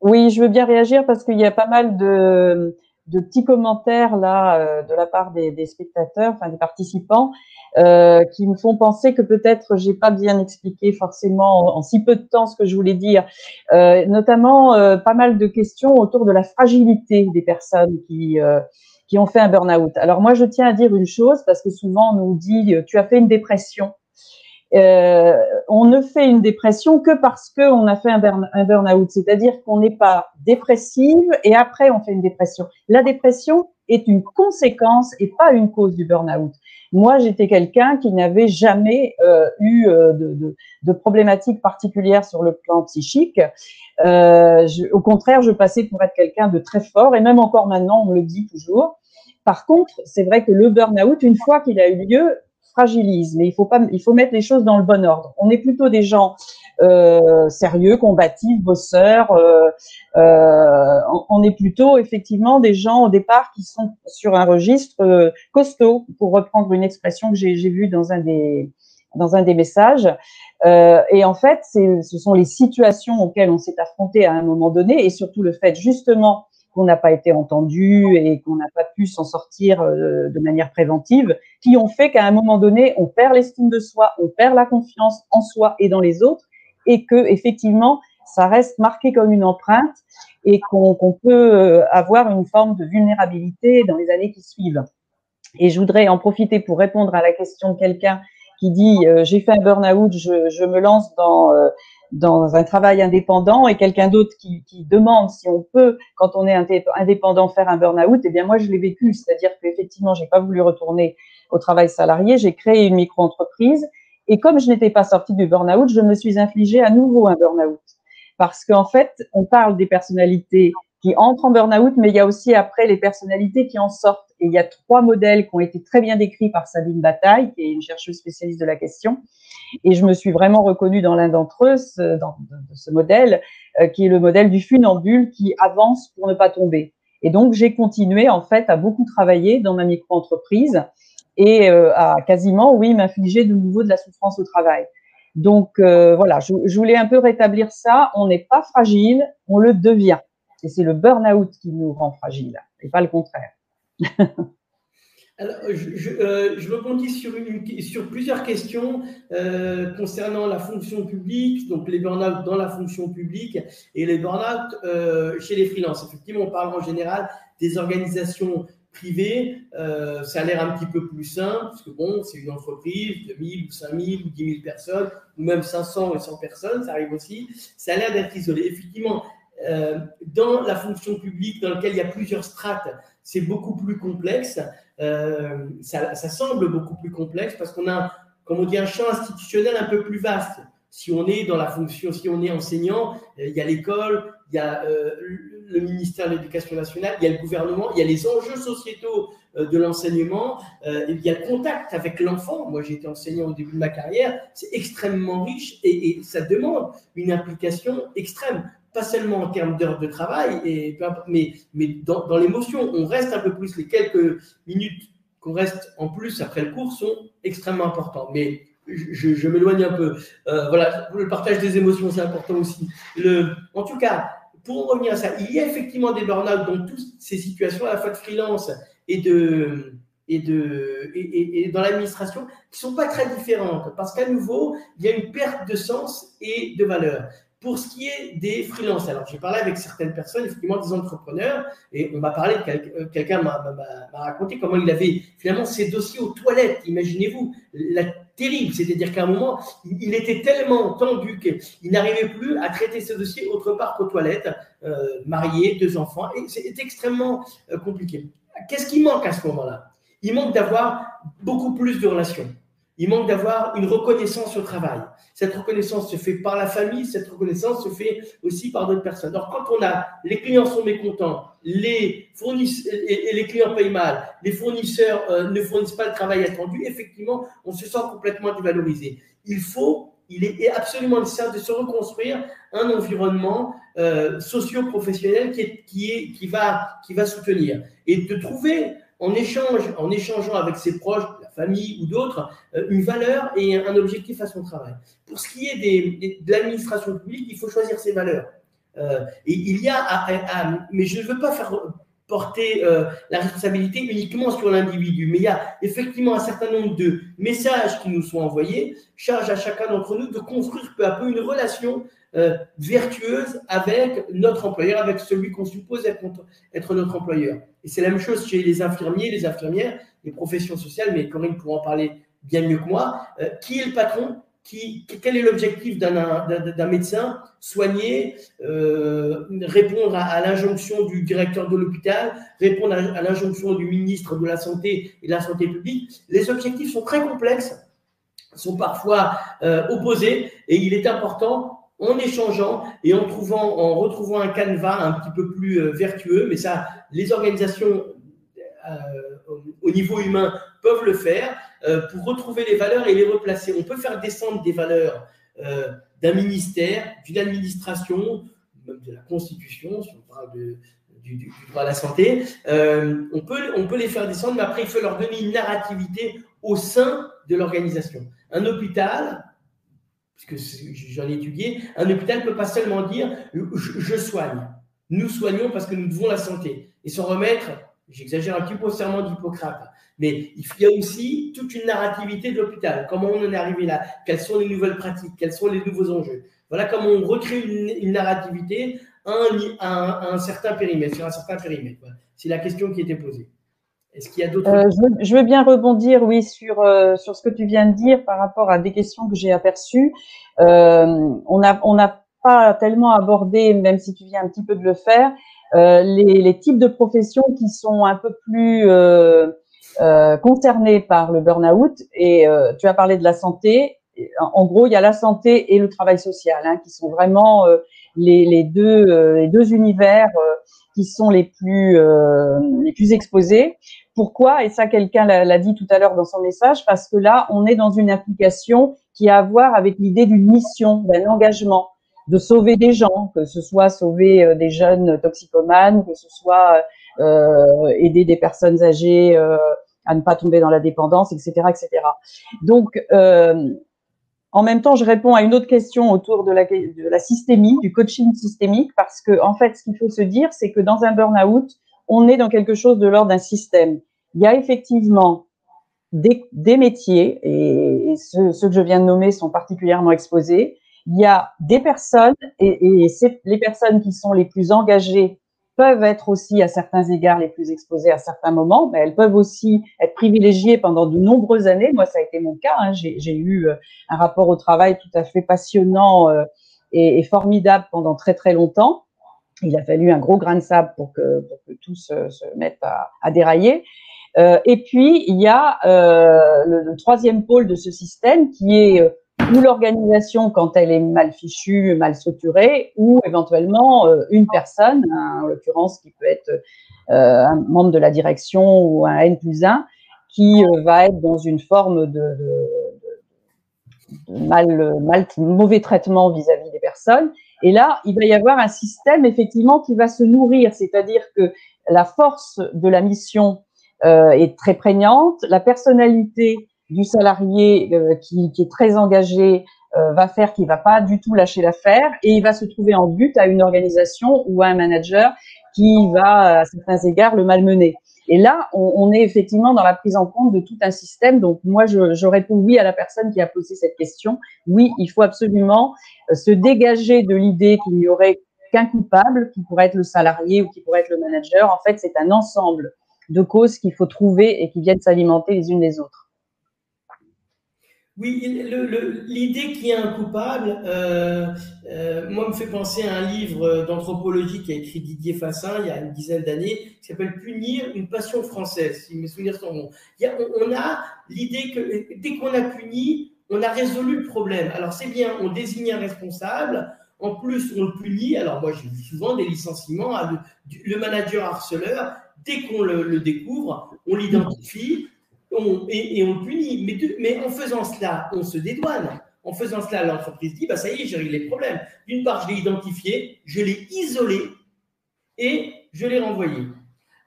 Oui, je veux bien réagir parce qu'il y a pas mal de petits commentaires là de la part des spectateurs, enfin des participants, qui me font penser que peut-être j'ai pas bien expliqué forcément en si peu de temps ce que je voulais dire. Notamment pas mal de questions autour de la fragilité des personnes qui ont fait un burn-out. Alors moi, je tiens à dire une chose parce que souvent on nous dit tu as fait une dépression. On ne fait une dépression que parce qu'on a fait un burn-out, c'est-à-dire qu'on n'est pas dépressive et après on fait une dépression. La dépression est une conséquence et pas une cause du burn-out. Moi, j'étais quelqu'un qui n'avait jamais eu de problématiques particulières sur le plan psychique. Au contraire, je passais pour être quelqu'un de très fort et même encore maintenant, on me le dit toujours. Par contre, c'est vrai que le burn-out, une fois qu'il a eu lieu, fragilise, mais il faut mettre les choses dans le bon ordre. On est plutôt des gens sérieux, combatifs, bosseurs. On est plutôt effectivement des gens au départ qui sont sur un registre costaud, pour reprendre une expression que j'ai vue dans un des dans un des messages. Et en fait, ce sont les situations auxquelles on s'est affronté à un moment donné, et surtout le fait justement qu'on n'a pas été entendu et qu'on n'a pas pu s'en sortir de manière préventive, qui ont fait qu'à un moment donné, on perd l'estime de soi, on perd la confiance en soi et dans les autres, et que effectivement, ça reste marqué comme une empreinte et qu'on peut avoir une forme de vulnérabilité dans les années qui suivent. Et je voudrais en profiter pour répondre à la question de quelqu'un qui dit j'ai fait un burn-out, je me lance dans un travail indépendant, et quelqu'un d'autre qui demande si on peut, quand on est indépendant, faire un burn-out. Eh bien moi je l'ai vécu, c'est-à-dire qu'effectivement j'ai pas voulu retourner au travail salarié, j'ai créé une micro-entreprise, et comme je n'étais pas sortie du burn-out, je me suis infligé à nouveau un burn-out, parce qu'en fait on parle des personnalités qui entrent en burn-out, mais il y a aussi après les personnalités qui en sortent. Et il y a 3 modèles qui ont été très bien décrits par Sabine Bataille, qui est une chercheuse spécialiste de la question. Et je me suis vraiment reconnue dans l'un d'entre eux, dans ce modèle, qui est le modèle du funambule qui avance pour ne pas tomber. Et donc, j'ai continué, en fait, à beaucoup travailler dans ma micro-entreprise et à quasiment, oui, m'infliger de nouveau de la souffrance au travail. Donc, voilà, je voulais un peu rétablir ça. On n'est pas fragile, on le devient. Et c'est le burn-out qui nous rend fragile, et pas le contraire. Alors, je rebondis sur plusieurs questions concernant la fonction publique, donc les burn-out dans la fonction publique et les burn-out chez les freelances. Effectivement, on parle en général des organisations privées. Ça a l'air un petit peu plus simple, parce que bon, c'est une entreprise de 1000 ou 5000 ou 10 000 personnes, ou même 500 et 100 personnes, ça arrive aussi. Ça a l'air d'être isolé. Effectivement, dans la fonction publique, dans laquelle il y a plusieurs strates, c'est beaucoup plus complexe. Ça semble beaucoup plus complexe parce qu'on a, comme on dit, un champ institutionnel un peu plus vaste. Si on est dans la fonction, si on est enseignant, il y a l'école, il y a le ministère de l'Éducation nationale, il y a le gouvernement, il y a les enjeux sociétaux de l'enseignement, il y a le contact avec l'enfant. Moi, j'ai été enseignant au début de ma carrière, c'est extrêmement riche et ça demande une implication extrême. Pas seulement en termes d'heures de travail, mais dans l'émotion. On reste un peu plus, les quelques minutes qu'on reste en plus après le cours sont extrêmement importantes. Mais je m'éloigne un peu. Voilà, le partage des émotions, c'est important aussi. En tout cas, pour en revenir à ça, il y a effectivement des burn-out dans toutes ces situations, à la fois de freelance et dans l'administration, qui ne sont pas très différentes. Parce qu'à nouveau, il y a une perte de sens et de valeur. Pour ce qui est des freelances, alors j'ai parlé avec certaines personnes, effectivement des entrepreneurs, et on m'a parlé de quelqu'un m'a raconté comment il avait finalement ses dossiers aux toilettes. Imaginez-vous, terrible, c'est-à-dire qu'à un moment, il était tellement tendu qu'il n'arrivait plus à traiter ses dossiers autre part qu'aux toilettes, marié, 2 enfants, et c'est extrêmement compliqué. Qu'est-ce qui manque à ce moment-là? Il manque d'avoir beaucoup plus de relations. Il manque d'avoir une reconnaissance au travail. Cette reconnaissance se fait par la famille, cette reconnaissance se fait aussi par d'autres personnes. Alors, quand les clients sont mécontents, les clients payent mal, les fournisseurs ne fournissent pas le travail attendu, effectivement, on se sent complètement dévalorisé. Il est absolument nécessaire de se reconstruire un environnement socio-professionnel qui va soutenir et de trouver en échangeant avec ses proches, la famille ou d'autres, une valeur et un objectif à son travail. Pour ce qui est de l'administration publique, il faut choisir ses valeurs. Et il y a, mais je ne veux pas faire porter la responsabilité uniquement sur l'individu, mais il y a effectivement un certain nombre de messages qui nous sont envoyés, charge à chacun d'entre nous de construire peu à peu une relation vertueuse avec notre employeur, avec celui qu'on suppose être notre employeur. Et c'est la même chose chez les infirmiers, les infirmières, les professions sociales, mais Corinne pourra en parler bien mieux que moi. Qui est le patron? Quel est l'objectif d'un médecin? Soigner, répondre à l'injonction du directeur de l'hôpital, répondre à l'injonction du ministre de la Santé et de la Santé publique. Les objectifs sont très complexes, sont parfois opposés, et il est important, en échangeant et en retrouvant un canevas un petit peu plus vertueux, mais ça, les organisations au niveau humain peuvent le faire, pour retrouver les valeurs et les replacer. On peut faire descendre des valeurs d'un ministère, d'une administration, même de la Constitution, si on parle du droit à la santé, on peut les faire descendre, mais après, il faut leur donner une narrativité au sein de l'organisation. Un hôpital, puisque j'en ai étudié, un hôpital ne peut pas seulement dire je soigne. Nous soignons parce que nous devons la santé. Et s'en remettre, j'exagère un petit peu au serment d'Hippocrate, mais il y a aussi toute une narrativité de l'hôpital. Comment on en est arrivé là? Quelles sont les nouvelles pratiques? Quels sont les nouveaux enjeux? Voilà comment on recrée une narrativité à un certain périmètre, sur un certain périmètre. Voilà. C'est la question qui était posée. Est-ce qu'il y a d'autres je veux bien rebondir, oui, sur ce que tu viens de dire par rapport à des questions que j'ai aperçues. On n'a pas tellement abordé, même si tu viens un petit peu de le faire, les types de professions qui sont un peu plus concernées par le burn-out. Et tu as parlé de la santé. En gros, il y a la santé et le travail social, hein, qui sont vraiment les deux univers qui sont les plus exposés. Pourquoi? Et ça, quelqu'un l'a dit tout à l'heure dans son message, parce que là, on est dans une application qui a à voir avec l'idée d'une mission, d'un engagement, de sauver des gens, que ce soit sauver des jeunes toxicomanes, que ce soit aider des personnes âgées à ne pas tomber dans la dépendance, etc., etc. Donc, en même temps, je réponds à une autre question autour de la systémie, du coaching systémique, parce que, en fait, ce qu'il faut se dire, c'est que dans un burn-out, on est dans quelque chose de l'ordre d'un système. Il y a effectivement des métiers, et ceux que je viens de nommer sont particulièrement exposés. Il y a des personnes, et les personnes qui sont les plus engagées peuvent être aussi à certains égards les plus exposées à certains moments, mais elles peuvent aussi être privilégiées pendant de nombreuses années. Moi, ça a été mon cas, hein. J'ai eu un rapport au travail tout à fait passionnant et formidable pendant très très longtemps. Il a fallu un gros grain de sable pour que tout se mette à dérailler. Et puis, il y a le troisième pôle de ce système qui est ou l'organisation quand elle est mal fichue, mal structurée, ou éventuellement une personne, en l'occurrence qui peut être un membre de la direction ou un N+1, qui va être dans une forme de mauvais traitement vis-à-vis des personnes. Et là, il va y avoir un système effectivement qui va se nourrir, c'est-à-dire que la force de la mission est très prégnante, la personnalité du salarié qui est très engagé va faire qu'il va pas du tout lâcher l'affaire et il va se trouver en but à une organisation ou à un manager qui va à certains égards le malmener. Et là, on est effectivement dans la prise en compte de tout un système. Donc moi, je réponds oui à la personne qui a posé cette question. Oui, il faut absolument se dégager de l'idée qu'il n'y aurait qu'un coupable, qui pourrait être le salarié ou qui pourrait être le manager. En fait, c'est un ensemble de causes qu'il faut trouver et qui viennent s'alimenter les unes les autres. Oui, l'idée qu'il y a un coupable, moi, me fait penser à un livre d'anthropologie qu'a écrit Didier Fassin il y a une dizaine d'années, qui s'appelle Punir, une passion française, si mes souvenirs sont bons. On a l'idée que dès qu'on a puni, on a résolu le problème. Alors, c'est bien, on désigne un responsable, en plus, on le punit. Alors, moi, j'ai vu souvent des licenciements, le manager harceleur, dès qu'on le découvre, on l'identifie, et on le punit. Mais en faisant cela, on se dédouane. En faisant cela, l'entreprise dit, bah, ça y est, j'ai réglé le problème. D'une part, je l'ai identifié, je l'ai isolé et je l'ai renvoyé.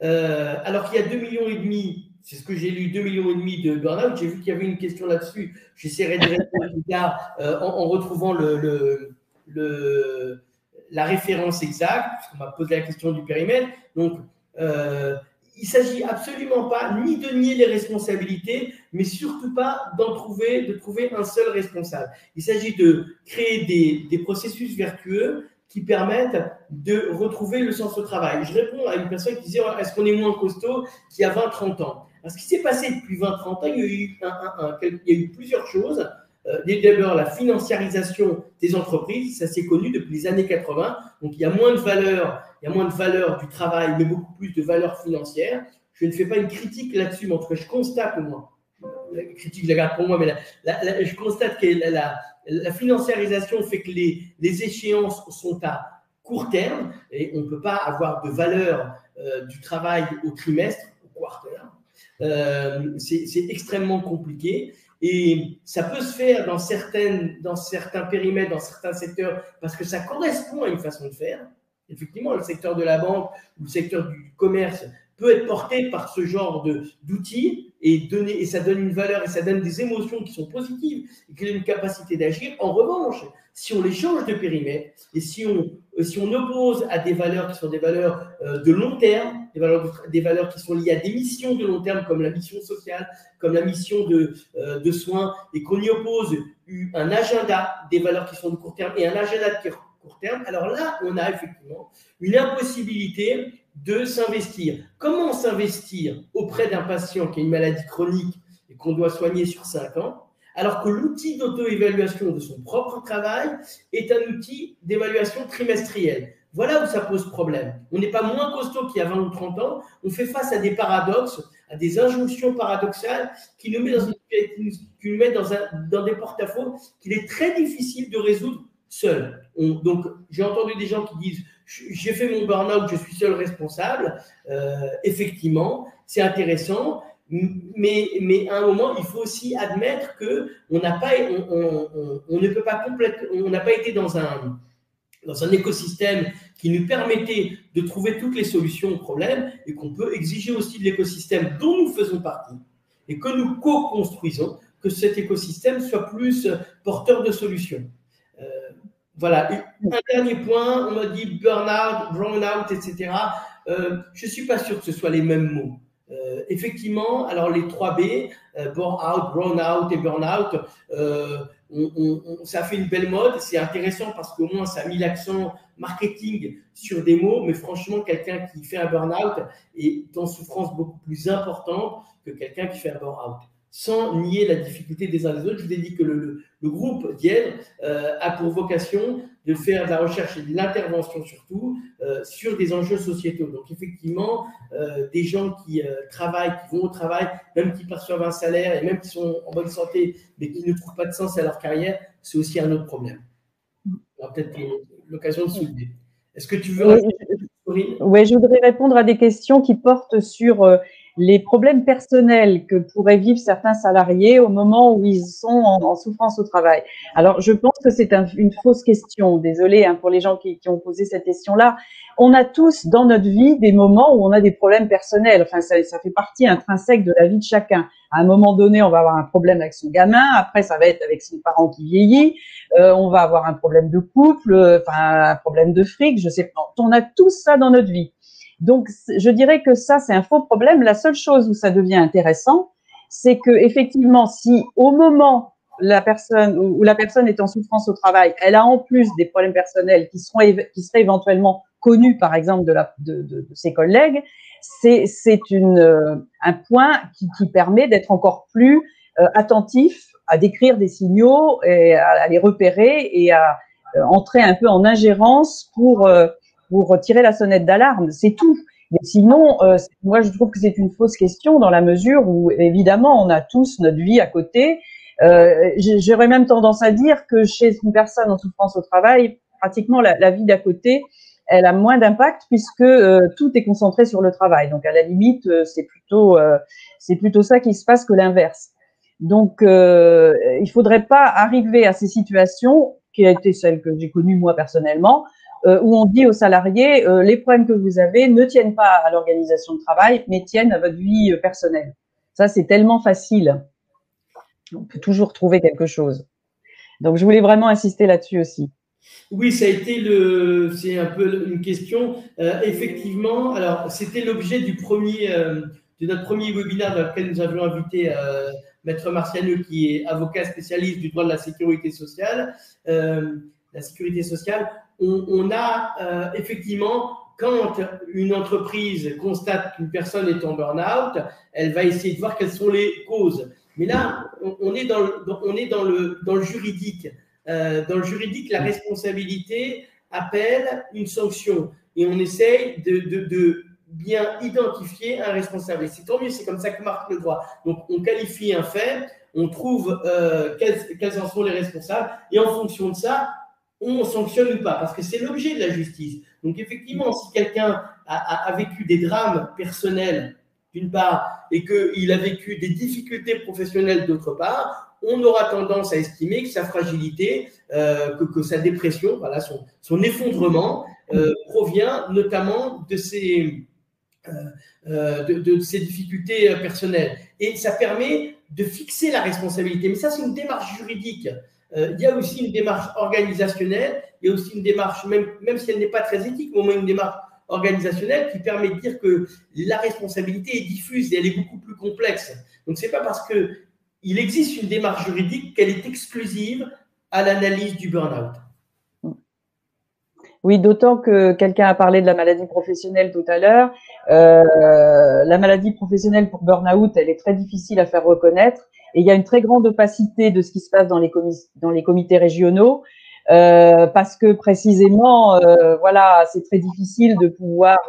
Alors qu'il y a 2,5 millions, c'est ce que j'ai lu, 2,5 millions de burn-out. J'ai vu qu'il y avait une question là-dessus. J'essaierai de répondre plus tard en retrouvant la référence exacte, puisqu'on m'a posé la question du périmètre. Donc, il ne s'agit absolument pas ni de nier les responsabilités, mais surtout pas de trouver un seul responsable. Il s'agit de créer des processus vertueux qui permettent de retrouver le sens au travail. Je réponds à une personne qui disait « Est-ce qu'on est moins costaud qu'il y a 20-30 ans ?» Ce qui s'est passé depuis 20-30 ans, il y a eu plusieurs choses. D'abord, la financiarisation des entreprises, ça s'est connu depuis les années 80. Donc, il y a moins de valeur du travail, mais beaucoup plus de valeur financière. Je ne fais pas une critique là-dessus, mais en tout cas, je constate, moi, la critique, je la garde pour moi, mais je constate que la financiarisation fait que les échéances sont à court terme et on ne peut pas avoir de valeur du travail au trimestre, au quarter. C'est extrêmement compliqué. Et ça peut se faire dans certains périmètres, dans certains secteurs, parce que ça correspond à une façon de faire. Effectivement, le secteur de la banque ou le secteur du commerce peut être porté par ce genre d'outils et ça donne une valeur et ça donne des émotions qui sont positives et qui ont une capacité d'agir. En revanche, si on les change de périmètre et si on oppose à des valeurs qui sont des valeurs de long terme, des valeurs qui sont liées à des missions de long terme comme la mission sociale, comme la mission de soins, et qu'on y oppose un agenda des valeurs qui sont de court terme et un agenda de court terme, alors là, on a effectivement une impossibilité de s'investir. Comment s'investir auprès d'un patient qui a une maladie chronique et qu'on doit soigner sur 5 ans, alors que l'outil d'auto-évaluation de son propre travail est un outil d'évaluation trimestrielle? Voilà où ça pose problème. On n'est pas moins costaud qu'il y a 20 ou 30 ans, on fait face à des paradoxes, à des injonctions paradoxales qui nous mettent dans des porte-à-faux qu'il est très difficile de résoudre seul. Donc, j'ai entendu des gens qui disent « j'ai fait mon burn-out, je suis seul responsable ». Effectivement, c'est intéressant, mais à un moment, il faut aussi admettre qu'on n'a pas, on ne peut pas complètement, on n'a pas été dans un écosystème qui nous permettait de trouver toutes les solutions aux problèmes et qu'on peut exiger aussi de l'écosystème dont nous faisons partie et que nous co-construisons, que cet écosystème soit plus porteur de solutions. Voilà. Un dernier point, on m'a dit burn-out, brown-out, etc. Je ne suis pas sûr que ce soit les mêmes mots. Effectivement, alors les 3 B, bore-out, brown-out et burn-out, ça fait une belle mode. C'est intéressant parce qu'au moins ça a mis l'accent marketing sur des mots, mais franchement, quelqu'un qui fait un burn-out est en souffrance beaucoup plus importante que quelqu'un qui fait un burn-out. Sans nier la difficulté des uns des autres, je vous ai dit que le groupe Dièdre a pour vocation de faire de la recherche et de l'intervention surtout sur des enjeux sociétaux. Donc effectivement, des gens qui travaillent, qui vont au travail, même qui perçoivent un salaire et même qui sont en bonne santé, mais qui ne trouvent pas de sens à leur carrière, c'est aussi un autre problème. On aura peut-être l'occasion de soulever. Est-ce que tu veux rajouter, Corinne ? Oui, je voudrais répondre à des questions qui portent sur les problèmes personnels que pourraient vivre certains salariés au moment où ils sont en souffrance au travail. Alors, je pense que c'est une fausse question. Désolée pour les gens qui ont posé cette question-là. On a tous dans notre vie des moments où on a des problèmes personnels. Enfin, ça fait partie intrinsèque de la vie de chacun. À un moment donné, on va avoir un problème avec son gamin. Après, ça va être avec son parent qui vieillit. On va avoir un problème de couple, un problème de fric. Je sais pas. On a tous ça dans notre vie. Donc, je dirais que ça, c'est un faux problème. La seule chose où ça devient intéressant, c'est que effectivement, si au moment où la personne est en souffrance au travail, elle a en plus des problèmes personnels qui seraient éventuellement connus, par exemple, de ses collègues, c'est un point qui permet d'être encore plus attentif à décrire des signaux et à les repérer et à entrer un peu en ingérence pour tirer la sonnette d'alarme, c'est tout. Mais sinon, moi, je trouve que c'est une fausse question dans la mesure où, évidemment, on a tous notre vie à côté. J'aurais même tendance à dire que chez une personne en souffrance au travail, pratiquement la vie d'à côté, elle a moins d'impact puisque tout est concentré sur le travail. Donc, à la limite, c'est plutôt ça qui se passe que l'inverse. Donc, il faudrait pas arriver à ces situations, qui a été celle que j'ai connue moi personnellement, où on dit aux salariés les problèmes que vous avez ne tiennent pas à l'organisation de travail, mais tiennent à votre vie personnelle. Ça, c'est tellement facile. On peut toujours trouver quelque chose. Donc, je voulais vraiment insister là-dessus aussi. Oui, ça a été c'est un peu une question. Effectivement, alors c'était l'objet de notre premier webinaire dans lequel nous avions invité Maître Marciano, qui est avocat spécialiste du droit de la sécurité sociale. On a effectivement, quand une entreprise constate qu'une personne est en burn-out, elle va essayer de voir quelles sont les causes. Mais là, on est dans le juridique. Dans le juridique, la responsabilité appelle une sanction et on essaye de bien identifier un responsable. Et c'est tant mieux, c'est comme ça que marque le droit. Donc, on qualifie un fait, on trouve quels en sont les responsables et en fonction de ça, on sanctionne ou pas, parce que c'est l'objet de la justice. Donc, effectivement, si quelqu'un a vécu des drames personnels, d'une part, et qu'il a vécu des difficultés professionnelles, d'autre part, on aura tendance à estimer que sa fragilité, que sa dépression, voilà, son effondrement provient notamment de ces difficultés personnelles. Et ça permet de fixer la responsabilité. Mais ça, c'est une démarche juridique. Il y a aussi une démarche organisationnelle, il y a aussi une démarche, même si elle n'est pas très éthique, mais au moins une démarche organisationnelle qui permet de dire que la responsabilité est diffuse et elle est beaucoup plus complexe. Donc, ce n'est pas parce qu'il existe une démarche juridique qu'elle est exclusive à l'analyse du burn-out. Oui, d'autant que quelqu'un a parlé de la maladie professionnelle tout à l'heure. La maladie professionnelle pour burn-out, elle est très difficile à faire reconnaître. Et il y a une très grande opacité de ce qui se passe dans les comités régionaux, parce que précisément, voilà, c'est très difficile de pouvoir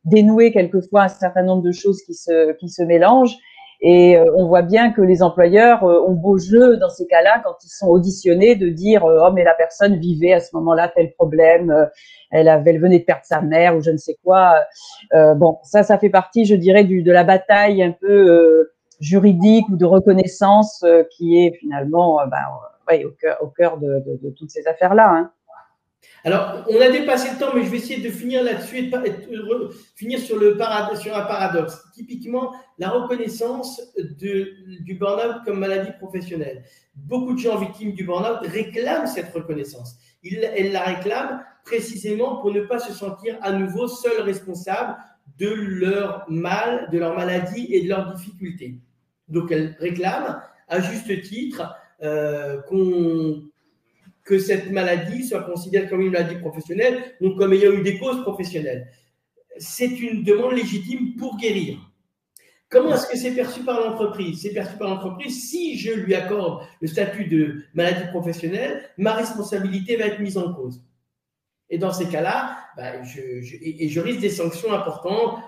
dénouer quelquefois un certain nombre de choses qui se mélangent. Et on voit bien que les employeurs ont beau jeu dans ces cas-là, quand ils sont auditionnés, de dire oh mais la personne vivait à ce moment-là tel problème, elle venait de perdre sa mère ou je ne sais quoi. Bon, ça fait partie, je dirais, de la bataille un peu juridique ou de reconnaissance qui est finalement ouais, au cœur de toutes ces affaires-là. Hein. Alors, on a dépassé le temps, mais je vais essayer de finir là-dessus et de finir sur un paradoxe. Typiquement, la reconnaissance du burn-out comme maladie professionnelle. Beaucoup de gens victimes du burn-out réclament cette reconnaissance. Elles la réclament précisément pour ne pas se sentir à nouveau seuls responsables de leur mal, de leur maladie et de leurs difficultés. Donc, elles réclament, à juste titre, que cette maladie soit considérée comme une maladie professionnelle, donc comme ayant eu des causes professionnelles. C'est une demande légitime pour guérir. Comment est-ce que c'est perçu par l'entreprise? C'est perçu par l'entreprise, si je lui accorde le statut de maladie professionnelle, ma responsabilité va être mise en cause. Et dans ces cas-là, je risque des sanctions importantes.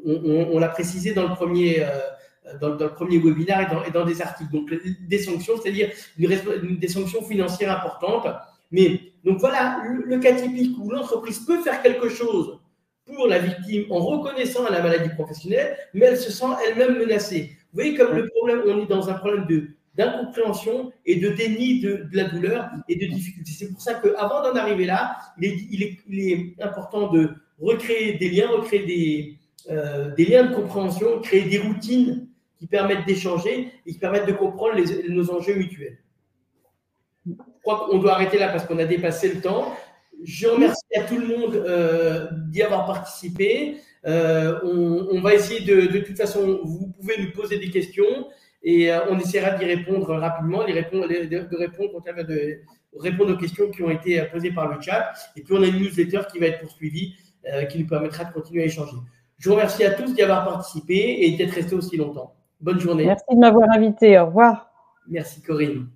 On l'a précisé dans le premier webinaire et dans des articles. Donc, des sanctions, c'est-à-dire des sanctions financières importantes. Mais, donc voilà, le cas typique où l'entreprise peut faire quelque chose pour la victime en reconnaissant la maladie professionnelle, mais elle se sent elle-même menacée. Vous voyez comme le problème, on est dans un problème d'incompréhension et de déni de la douleur et de difficulté. C'est pour ça qu'avant d'en arriver là, il est important de recréer des liens, recréer des liens de compréhension, créer des routines qui permettent d'échanger et qui permettent de comprendre nos enjeux mutuels. Je crois qu'on doit arrêter là parce qu'on a dépassé le temps. Je remercie à tout le monde d'y avoir participé. On va essayer de toute façon, vous pouvez nous poser des questions et on essaiera d'y répondre rapidement, de répondre aux questions qui ont été posées par le chat. Et puis, on a une newsletter qui va être poursuivie, qui nous permettra de continuer à échanger. Je vous remercie à tous d'y avoir participé et d'être restés aussi longtemps. Bonne journée. Merci de m'avoir invité. Au revoir. Merci Corinne.